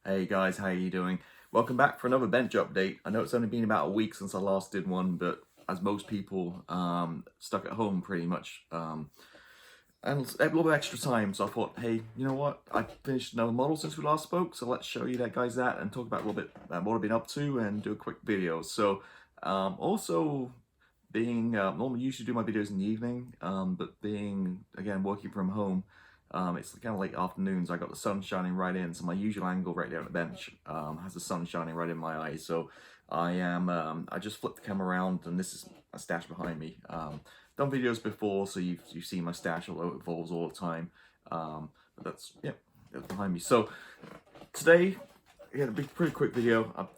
Hey guys, how you doing? Welcome back for another bench update. I know it's only been about a week since I last did one, but as most people, stuck at home pretty much, and a little bit extra time, so I thought, hey, you know what? I finished another model since we last spoke, so let's show you guys that and talk about a little bit what I've been up to and do a quick video. So, also being, normally usually do my videos in the evening, but being, again, working from home, it's kind of late afternoons. I got the sun shining right in, so my usual angle right there on the bench has the sun shining right in my eyes. So I just flipped the camera around, and this is a stash behind me. Done videos before, so you've seen my stash, although it evolves all the time. But that's behind me. So today, yeah, a pretty quick video.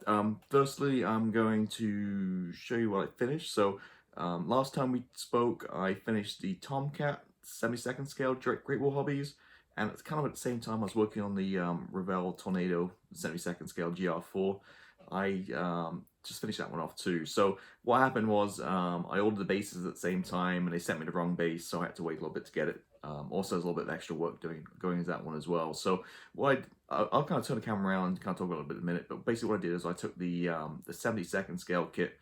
Firstly, I'm going to show you what I finished. So last time we spoke, I finished the Tomcat 72nd scale Great Wall Hobbies, and it's kind of at the same time I was working on the Revell Tornado 72nd scale GR4. I just finished that one off too. So what happened was I ordered the bases at the same time, and they sent me the wrong base, so I had to wait a little bit to get it. Also, there's a little bit of extra work going into that one as well. So I'll kind of turn the camera around and kind of talk about it a bit in a minute. But basically, what I did is I took the 72nd scale kit,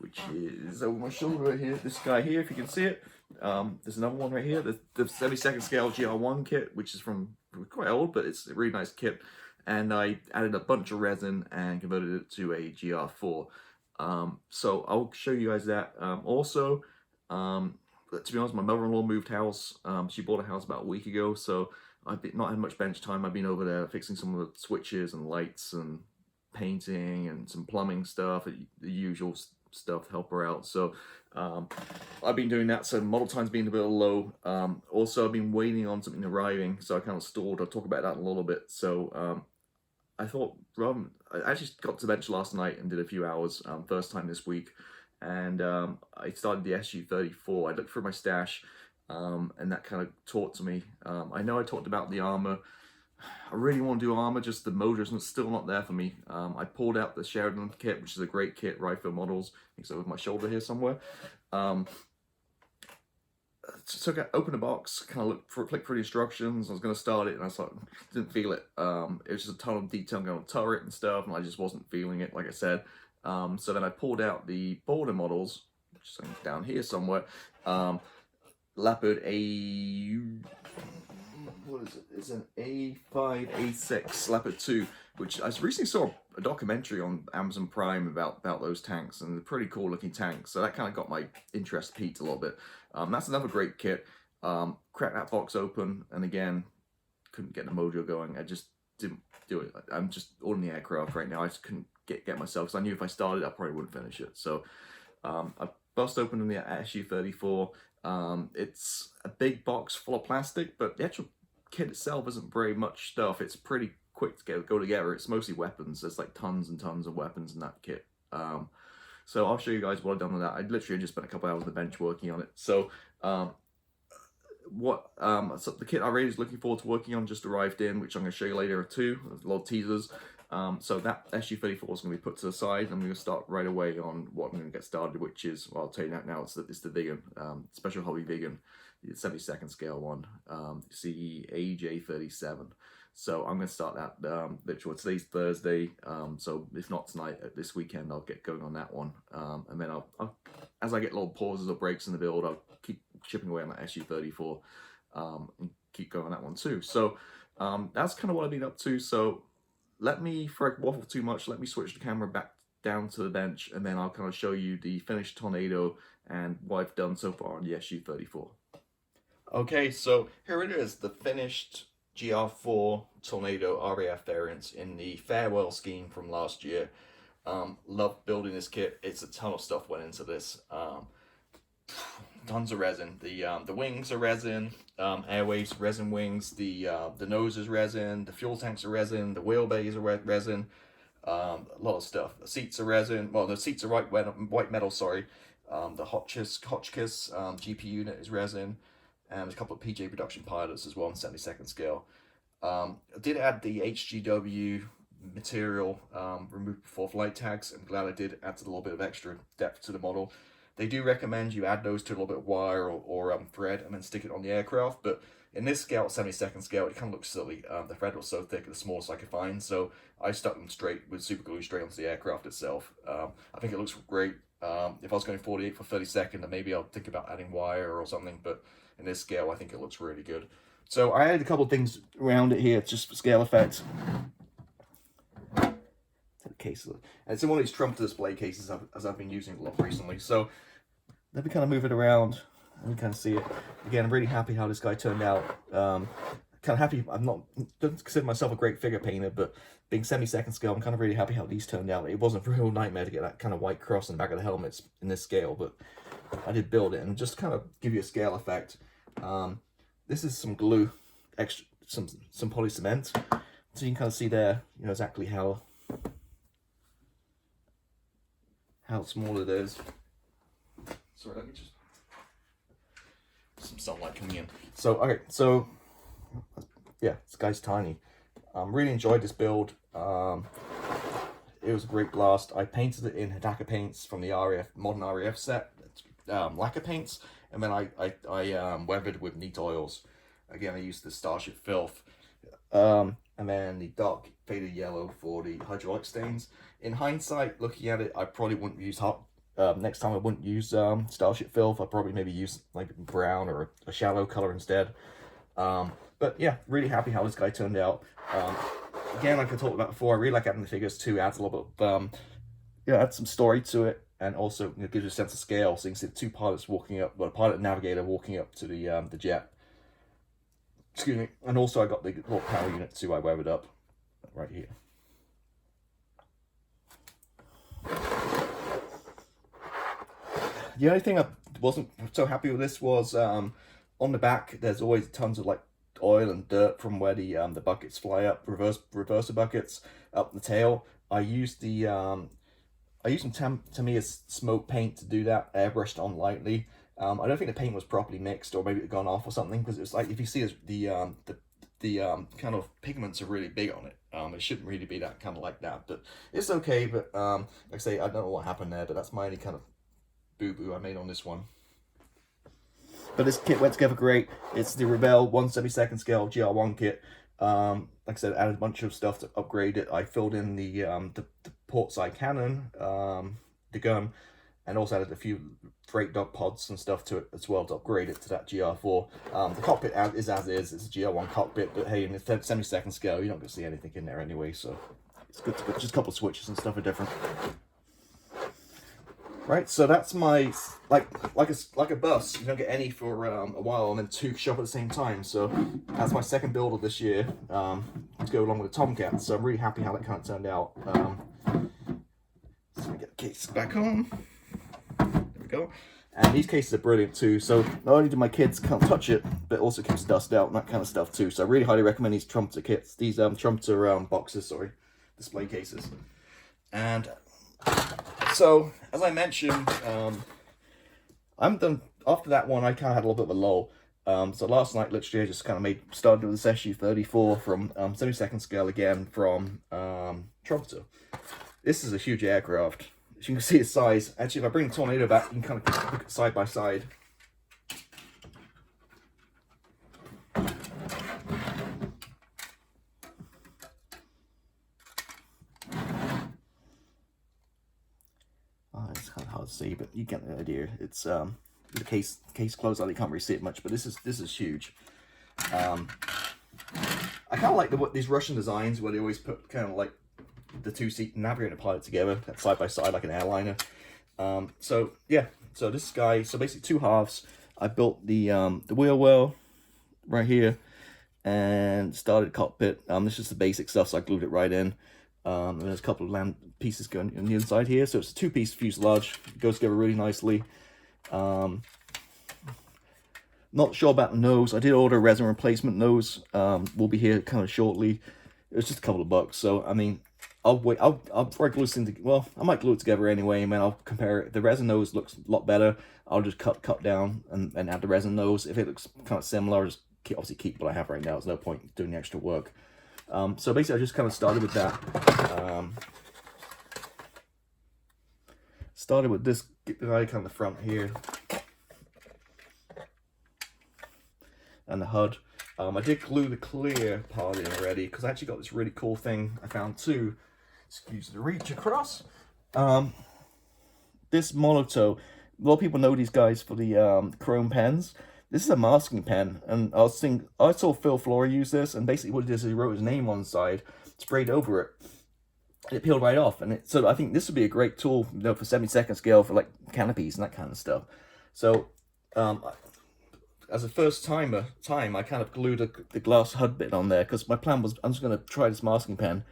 which is over my shoulder right here. This guy here, if you can see it. There's another one right here, the 72nd scale GR1 kit, which is from quite old, but it's a really nice kit. And I added a bunch of resin and converted it to a GR4. So I'll show you guys that. Also, to be honest, my mother-in-law moved house. She bought a house about a week ago, so I've not had much bench time. I've been over there fixing some of the switches and lights and painting and some plumbing stuff, the usual stuff to help her out. So I've been doing that, so model time's been a bit low. Also, I've been waiting on something arriving, so I kind of stalled. I'll talk about that in a little bit. So I thought, I actually got to bench last night and did a few hours, first time this week, and I started the SU-34. I looked through my stash, and that kind of talked to me. I know I talked about the armor. I really want to do armor, just the motor's still not there for me. I pulled out the Sheridan kit, which is a great kit, Rifle Models. I think it's over my shoulder here somewhere. So I opened the box, kind of flicked through the instructions. I was going to start it, and I was like, didn't feel it. It was just a ton of detail going on turret and stuff, and I just wasn't feeling it, like I said. So then I pulled out the border models, which is down here somewhere. Leopard what is it? It's an A5, A6 Leopard 2, which I recently saw a documentary on Amazon Prime about those tanks, and they're pretty cool looking tanks. So that kind of got my interest peaked a little bit. That's another great kit. Cracked that box open, and again, couldn't get the mojo going. I just didn't do it. I'm just ordering the aircraft right now. I just couldn't get myself, because I knew if I started, I probably wouldn't finish it. So I bust open the SU-34. It's a big box full of plastic, but the actual kit itself isn't very much stuff. It's pretty quick to go together. It's mostly weapons. There's like tons and tons of weapons in that kit. So I'll show you guys what I've done with that. I literally just spent a couple hours on the bench working on it. So so the kit I really was looking forward to working on just arrived in, which I'm going to show you later too. There's a lot of teasers. So that SU-34 is going to be put to the side. I'm going to start right away on what I'm going to get started, which is, well, I'll tell you that now, it's the Viggen, Special Hobby Viggen, the 72nd scale one, CE AJ37. So I'm going to start that, literally, today's Thursday, so if not tonight, this weekend, I'll get going on that one. And then I'll, as I get little pauses or breaks in the build, I'll keep chipping away on that SU-34, and keep going on that one too. So that's kind of what I've been up to. So let me, before I waffle too much, let me switch the camera back down to the bench, and then I'll kind of show you the finished Tornado and what I've done so far on the SU-34. Okay, so here it is, the finished GR4 Tornado RAF variants in the farewell scheme from last year. Love building this kit. It's a ton of stuff went into this. Tons of resin. The wings are resin, airways resin wings. The nose is resin. The fuel tanks are resin. The wheelbase are resin. A lot of stuff. The seats are resin. Well, the seats are white metal. Sorry. The Hotchkiss GP unit is resin, and there's a couple of PJ production pilots as well on 72nd scale. I did add the HGW material removed before flight tags. I'm glad I did add a little bit of extra depth to the model. They do recommend you add those to a little bit of wire or thread and then stick it on the aircraft, but In this scale, 72nd scale, it kind of looks silly. The thread was so thick, the smallest I could find, so I stuck them straight with super glue straight onto the aircraft itself. I think it looks great. If I was going 48 for 32nd, then maybe I'll think about adding wire or something, but in this scale, I think it looks really good. So I added a couple of things around it here, just for scale effect. Case, and it's in one of these Trump display cases as I've been using a lot recently. So let me kind of move it around and you kind of see it. Again, I'm really happy how this guy turned out. Kind of happy. Don't consider myself a great figure painter, but being 72nd scale, I'm kind of really happy how these turned out. It wasn't a real nightmare to get that kind of white cross in the back of the helmets in this scale, but I did build it and just kind of give you a scale effect. This is some glue, extra some poly cement, so you can kind of see there, you know, exactly how small it is. Sorry, let me just, some sunlight coming in. So, okay, so, yeah, this guy's tiny. Really enjoyed this build. It was a great blast. I painted it in Hidaka paints from the RAF, modern RAF set, lacquer paints, and then I weathered with neat oils. Again, I used the Starship Filth. And then the dark faded yellow for the hydraulic stains. In hindsight, looking at it, I probably wouldn't use next time I wouldn't use Starship Filth. I'd probably maybe use like brown or a shallow color instead. But yeah, really happy how this guy turned out. Again, like I talked about before, I really like adding the figures too. Adds a little bit of, add some story to it, and also gives you a sense of scale. So you can see the two pilots walking up, well, pilot and navigator walking up to the jet. Excuse me. And also I got the little power unit too. I weathered up right here. The only thing I wasn't so happy with this was on the back. There's always tons of like oil and dirt from where the buckets fly up, reverser buckets up the tail. I used some Tamiya's smoke paint to do that, airbrushed on lightly. I don't think the paint was properly mixed, or maybe it had gone off or something, because it's like, if you see the kind of pigments are really big on it. It shouldn't really be that kind of like that, but it's okay. But like I say, I don't know what happened there, but that's my only kind of boo-boo I made on this one. But this kit went together great. It's the Rebelle 1/72nd scale GR1 kit. Like I said, added a bunch of stuff to upgrade it. I filled in the port side cannon, the gun, and also added a few freight dog pods and stuff to it as well to upgrade it to that GR4. The cockpit is as is. It's a GR1 cockpit, but hey, in the 72nd scale, you're not going to see anything in there anyway, so it's good to put just a couple of switches and stuff are different. Right, so that's my, like a bus. You don't get any for a while, and then two show up at the same time. So that's my second build of this year to go along with the Tomcat. So I'm really happy how that kind of turned out. So we get the case back on. There we go. And these cases are brilliant too. So not only do my kids can't touch it, but it also keeps dust out and that kind of stuff too. So I really highly recommend these Trumpter kits. These Trumpter boxes, sorry, display cases. And so, as I mentioned, I'm done. After that one, I kind of had a little bit of a lull. So last night, literally, I just kind of started with this SU-34 from 72nd scale again from Trumpeter. This is a huge aircraft. As you can see its size. Actually, if I bring the Tornado back, you can kind of look at side by side. It's kind of hard to see, but you get the idea. It's the case closed out. You can't really see it much, but this is huge. I kind of like these Russian designs where they always put kind of like the two-seat navigator and pilot together, side by side like an airliner. So yeah, so this guy, so basically two halves. I built the wheel well right here and started cockpit. This is the basic stuff, so I glued it right in. And there's a couple of land pieces going on the inside here, so it's a two-piece fuselage. It goes together really nicely. Not sure about the nose. I did order a resin replacement nose. Will be here kind of shortly. It was just a couple of bucks, so I mean, I'll wait. I'll glue this into, well, I might glue it together anyway, and then I'll compare it. If the resin nose looks a lot better, I'll just cut down and add the resin nose. If it looks kind of similar, I'll just obviously keep what I have right now. There's no point doing the extra work. So basically, I just kind of started with that. Started with this guy kind of the front here, and the HUD. I did glue the clear part in already because I actually got this really cool thing I found too. Excuse the reach across. This Monotow, a lot of people know these guys for the chrome pens. This is a masking pen, and I saw Phil Flora use this, and basically what he did is he wrote his name on the side, sprayed over it, and it peeled right off. And so I think this would be a great tool, you know, for 70-second scale for like canopies and that kind of stuff. So as a first time, I kind of glued the glass HUD bit on there because my plan was I'm just going to try this masking pen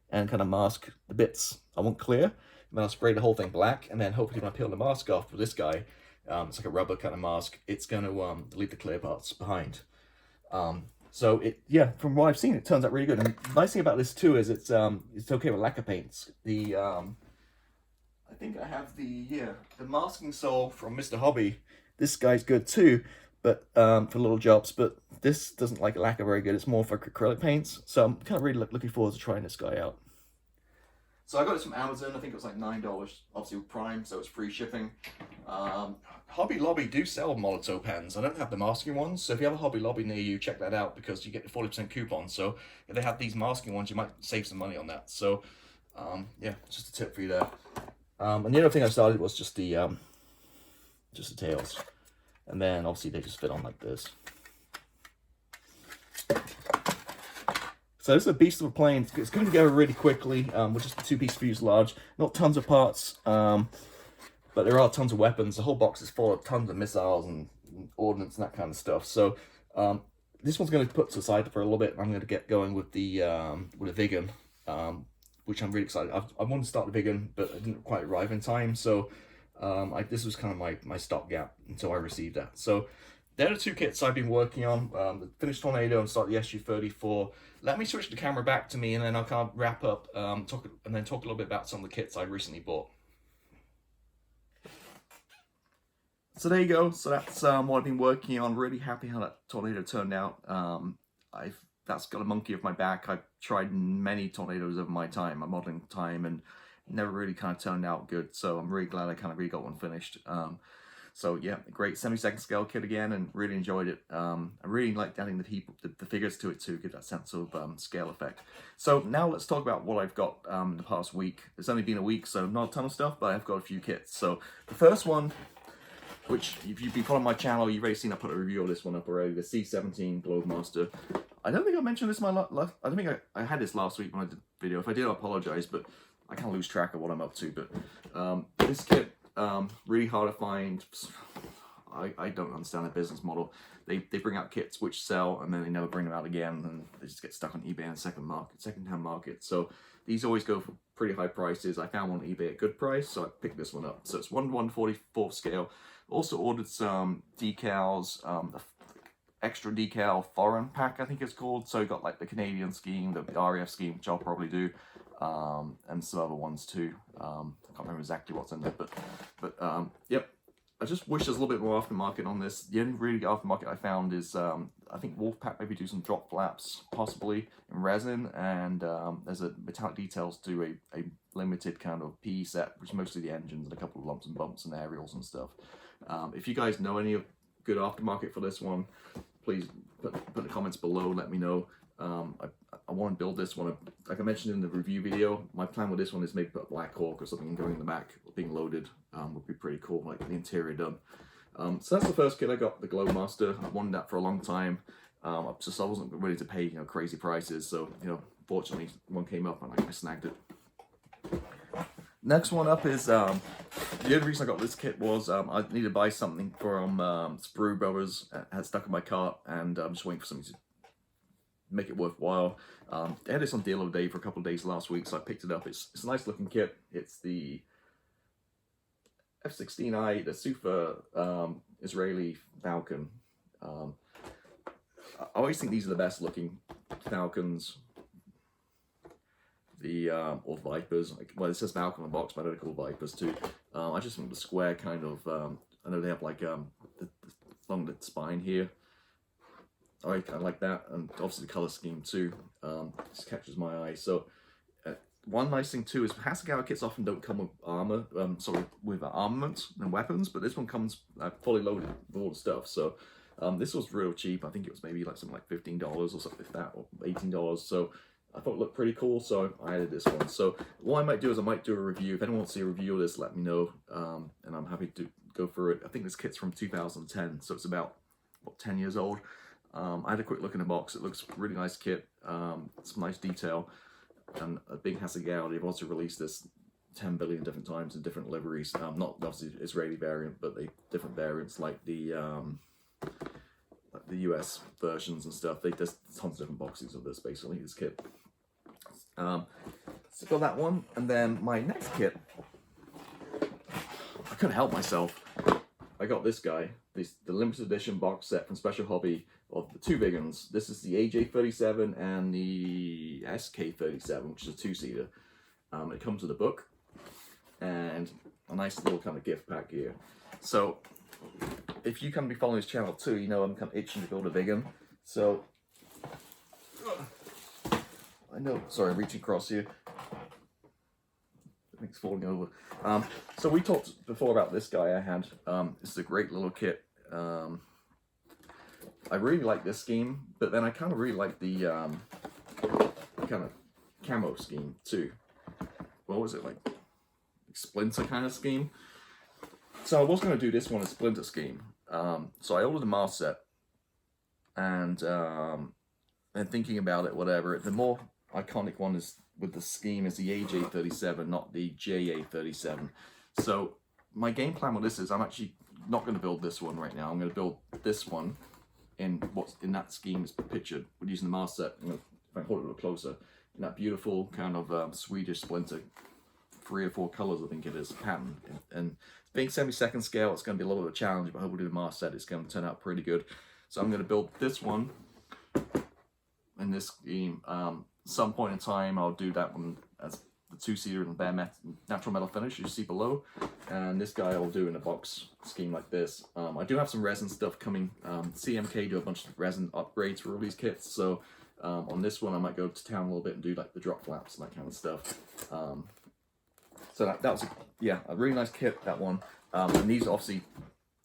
and kind of mask the bits I want clear. And then I'll spray the whole thing black, and then hopefully when I peel the mask off with this guy, it's like a rubber kind of mask, it's going to delete the clear parts behind. So yeah, from what I've seen, it turns out really good. And the nice thing about this too is it's okay with lacquer paints. I think I have the masking sole from Mr. Hobby. This guy's good too, but for little jobs. But this doesn't like lacquer very good. It's more for acrylic paints. So I'm kind of really looking forward to trying this guy out. So I got this from Amazon. I think it was like $9, obviously with Prime, so it's free shipping. Hobby Lobby do sell Monotow pens. I don't have the masking ones, so if you have a Hobby Lobby near you, check that out because you get the 40% coupon. So if they have these masking ones, you might save some money on that. So yeah, just a tip for you there. And the other thing I started was just the tails, and then obviously they just fit on like this. So this is a beast of a plane. It's going together really quickly with just a 2-piece fuselage. Not tons of parts, but there are tons of weapons. The whole box is full of tons of missiles and ordnance and that kind of stuff. So this one's going to put to the side for a little bit. I'm going to get going with the Viggen, which I'm really excited. I wanted to start the Viggen, but I didn't quite arrive in time. So this was kind of my stopgap until I received that. So they're the two kits I've been working on, the finished Tornado and start the SU-34. Let me switch the camera back to me, and then I'll kind of wrap up, talk a little bit about some of the kits I recently bought. So there you go. So that's what I've been working on. Really happy how that Tornado turned out. That's got a monkey off my back. I've tried many Tornadoes over my time, my modeling time, and never really kind of turned out good. So I'm really glad I kind of really got one finished. So yeah, great 70-second scale kit again, and really enjoyed it. I really liked adding the figures to it too, give that sense of scale effect. So now let's talk about what I've got in the past week. It's only been a week, so not a ton of stuff, but I've got a few kits. So the first one, which if you've been following my channel, you've already seen I put a review of this one up already, the C-17 Globemaster. I don't think I mentioned this in my I don't think I had this last week when I did the video. If I did, I apologize, but I kind of lose track of what I'm up to. But this kit, really hard to find. I don't understand the business model. They bring out kits which sell, and then they never bring them out again, and they just get stuck on eBay and second-hand market. So these always go for pretty high prices. I found one on eBay at a good price, so I picked this one up. So it's 1/144 scale. Also ordered some decals, extra decal foreign pack, I think it's called. So you got like the Canadian scheme, the RAF scheme, which I'll probably do, and some other ones too. I can't remember exactly what's in there, but yep. I just wish there's a little bit more aftermarket on this. The only really aftermarket I found is, I think Wolfpack maybe do some drop flaps, possibly in resin, and there's a Metallic Details do a limited kind of PE set, which is mostly the engines and a couple of lumps and bumps and aerials and stuff. If you guys know any good aftermarket for this one, please put the comments below, let me know. I want to build this one. Like I mentioned in the review video, my plan with this one is maybe put a Black Hawk or something going in the back, being loaded, would be pretty cool, like the interior done. So that's the first kit I got, the Globemaster. I wanted that for a long time. I wasn't ready to pay crazy prices, so fortunately one came up and I snagged it. Next one up is the only reason I got this kit was I needed to buy something from Sprue Brothers. It had stuck in my cart, and I'm just waiting for something to make it worthwhile. They had this on deal of the day for a couple of days last week, so I picked it up. It's a nice looking kit. It's the F-16I, the super Israeli Falcon. I always think these are the best looking Falcons. Or Vipers. Well, it says Falcon on the box, but I know they're called Vipers too. I just want the square kind of. I know they have like along the spine here. I like that, and obviously the color scheme too. Just catches my eye. So one nice thing too is Hasegawa kits often don't come with armor. With armament and weapons, but this one comes fully loaded with all the stuff. So This was real cheap. I think it was maybe like something like $15 or something like that, or $18. So I thought it looked pretty cool, so I added this one. So what I might do is I might do a review. If anyone wants to see a review of this, let me know, and I'm happy to go through it. I think this kit's from 2010, so it's about, what, 10 years old. I had a quick look in the box. It looks a really nice kit. Some nice detail, and a big Hasegawa. They've also released this 10 billion different times in different liveries. Not obviously Israeli variant, but they different variants like the US versions and stuff. There's tons of different boxes of this, basically, this kit. So got that one, and then my next kit, I couldn't help myself. I got this guy, the limited edition box set from Special Hobby of the two big ones. This is the AJ37 and the SK37, which is a two-seater. It comes with a book and a nice little kind of gift pack here. So if you kind of be following this channel too, you know I'm kind of itching to build a big one. So I know, sorry, I'm reaching across here. It's falling over. So we talked before about this guy I had. This is a great little kit. I really like this scheme, but then I kind of really like the kind of camo scheme too. What was it, like Splinter kind of scheme? So I was going to do this one as Splinter scheme. So I ordered a mask set, and thinking about it, whatever, the more iconic one is with the scheme is the AJ37, not the JA37. So my game plan with this is I'm actually not going to build this one right now. I'm going to build this one in what's in that scheme is pictured with using the mask set. You know, if I hold it a little closer, in that beautiful kind of Swedish Splinter, 3 or 4 colors I think it is, pattern. And being 72nd scale, it's going to be a little bit of a challenge, but hopefully the mask set is going to turn out pretty good. So I'm going to build this one in this scheme. Some point in time I'll do that one as the two-seater in bare natural metal finish you see below, and this guy I'll do in a box scheme like this. I do have some resin stuff coming. CMK do a bunch of resin upgrades for all these kits, so on this one I might go to town a little bit and do like the drop flaps and that kind of stuff. So that was a really nice kit, that one. And these are obviously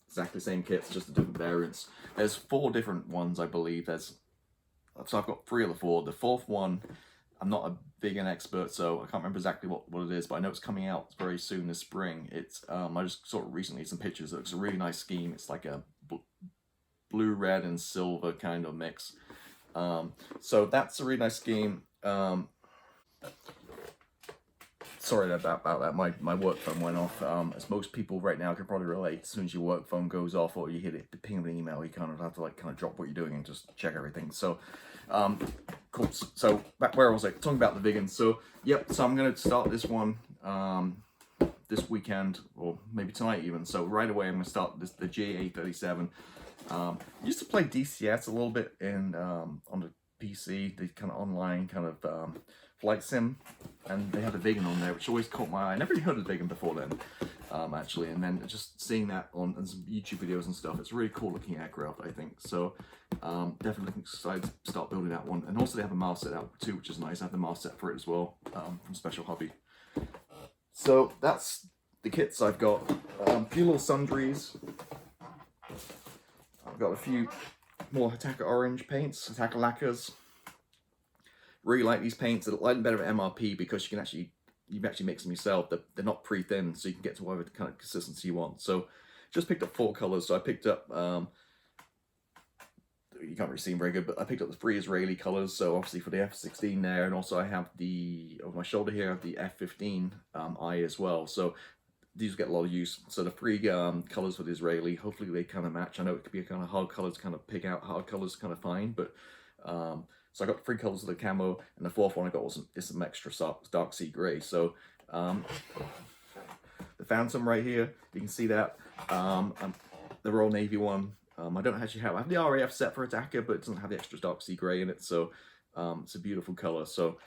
exactly the same kits, just the different variants. There's 4 different ones, I believe. So I've got 3 of the 4. The 4th one, I'm not a big an expert, so I can't remember exactly what it is, but I know it's coming out very soon this spring. It's I just saw recently some pictures. It looks a really nice scheme. It's like a blue, red, and silver kind of mix. So that's a really nice scheme. Sorry about that. My work phone went off. As most people right now can probably relate, as soon as your work phone goes off or you hit it, the ping of an email, you kind of have to drop what you're doing and just check everything. So, cool. So back where I was talking about the Viggen. So yep. So I'm gonna start this one this weekend or maybe tonight even. So right away I'm gonna start the JA37. Used to play DCS a little bit in on the PC, the kind of online kind of flight sim, and they had a Viggen on there, which always caught my eye. I never really heard of Viggen before then, actually, and then just seeing that on some YouTube videos and stuff, it's a really cool looking aircraft, I think. So definitely excited to start building that one. And also they have a mask set out too, which is nice. I have the mask set for it as well, from Special Hobby. So that's the kits I've got. A few little sundries. I've got a few more Hataka orange paints, Hataka lacquers. Really like these paints. I like them better at MRP because you can actually mix them yourself. They're not pre-thin, so you can get to whatever kind of consistency you want. So just picked up 4 colors. So I picked up you can't really see them very good, but I picked up the 3 Israeli colors. So obviously for the F-16 there, and also I have over my shoulder here I have the F-15 eye as well. So these get a lot of use. So the 3 colors for the Israeli, hopefully they kind of match. I know it could be a kind of hard color to kind of pick out. Hard colors to kind of find, but so I got 3 colors of the camo, and the 4th one I got was some extra dark sea gray. So the Phantom right here, you can see that. The Royal Navy one. I don't actually have. I have the RAF set for Hataka, but it doesn't have the extra dark sea gray in it. So it's a beautiful color. So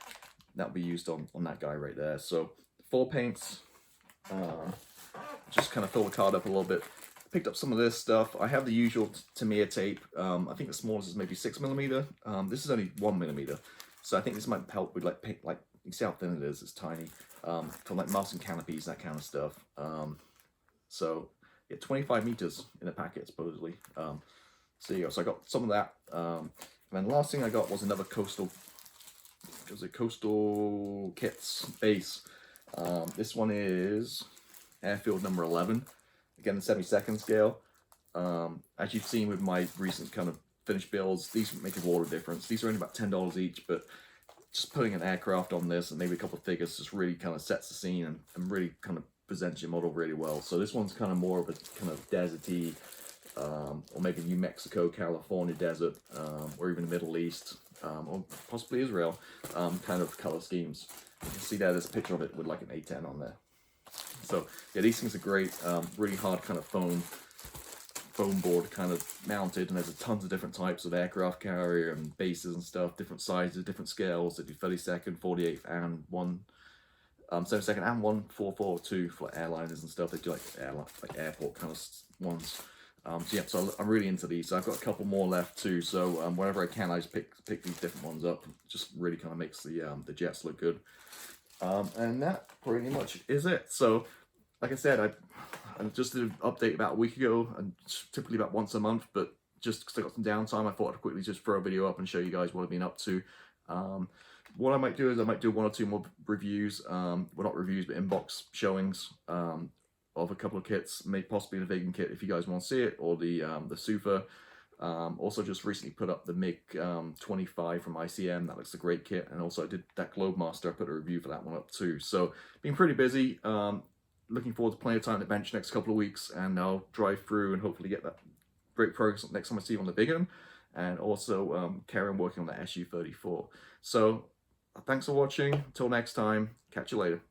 that'll be used on that guy right there. So 4 paints. Just kind of fill the card up a little bit. Picked up some of this stuff. I have the usual Tamiya tape. I think the smallest is maybe 6mm. This is only 1mm, so I think this might help with like you can see how thin it is. It's tiny for like masts and canopies, that kind of stuff. So yeah, 25 meters in a packet supposedly. So there you go. So I got some of that. And then the last thing I got was another Coastal Kits base. This one is Airfield number 11. Again, the 72nd scale. As you've seen with my recent kind of finished builds, these make a world of difference. These are only about $10 each, but just putting an aircraft on this and maybe a couple of figures just really kind of sets the scene and really kind of presents your model really well. So this one's kind of more of a kind of deserty, or maybe New Mexico, California desert, or even the Middle East, or possibly Israel, kind of color schemes. You can see there's a picture of it with like an A10 on there. So yeah, these things are great. Really hard kind of foam board kind of mounted, and there's tons of different types of aircraft carrier and bases and stuff, different sizes, different scales. They do 32nd, 48th, and 72nd, and 144 for airliners and stuff. They do like airport kind of ones. So yeah, so I'm really into these. So I've got a couple more left too. So whenever I can, I just pick these different ones up. It just really kind of makes the jets look good. And that pretty much is it. So like I said, I just did an update about a week ago, and typically about once a month, but just because I got some downtime, I thought I'd quickly just throw a video up and show you guys what I've been up to. What I might do is I might do 1 or 2 more reviews, well, not reviews, but inbox showings of a couple of kits, maybe possibly the Vegan kit if you guys want to see it, or the Sufa. Also just recently put up the MiG-25 from ICM. That looks a great kit. And also I did that Globemaster. I put a review for that one up too. So been pretty busy. Looking forward to plenty of time to bench next couple of weeks, and I'll drive through and hopefully get that great progress next time I see you on the big one, and also carry on working on the Su-34. So thanks for watching. Until next time, catch you later.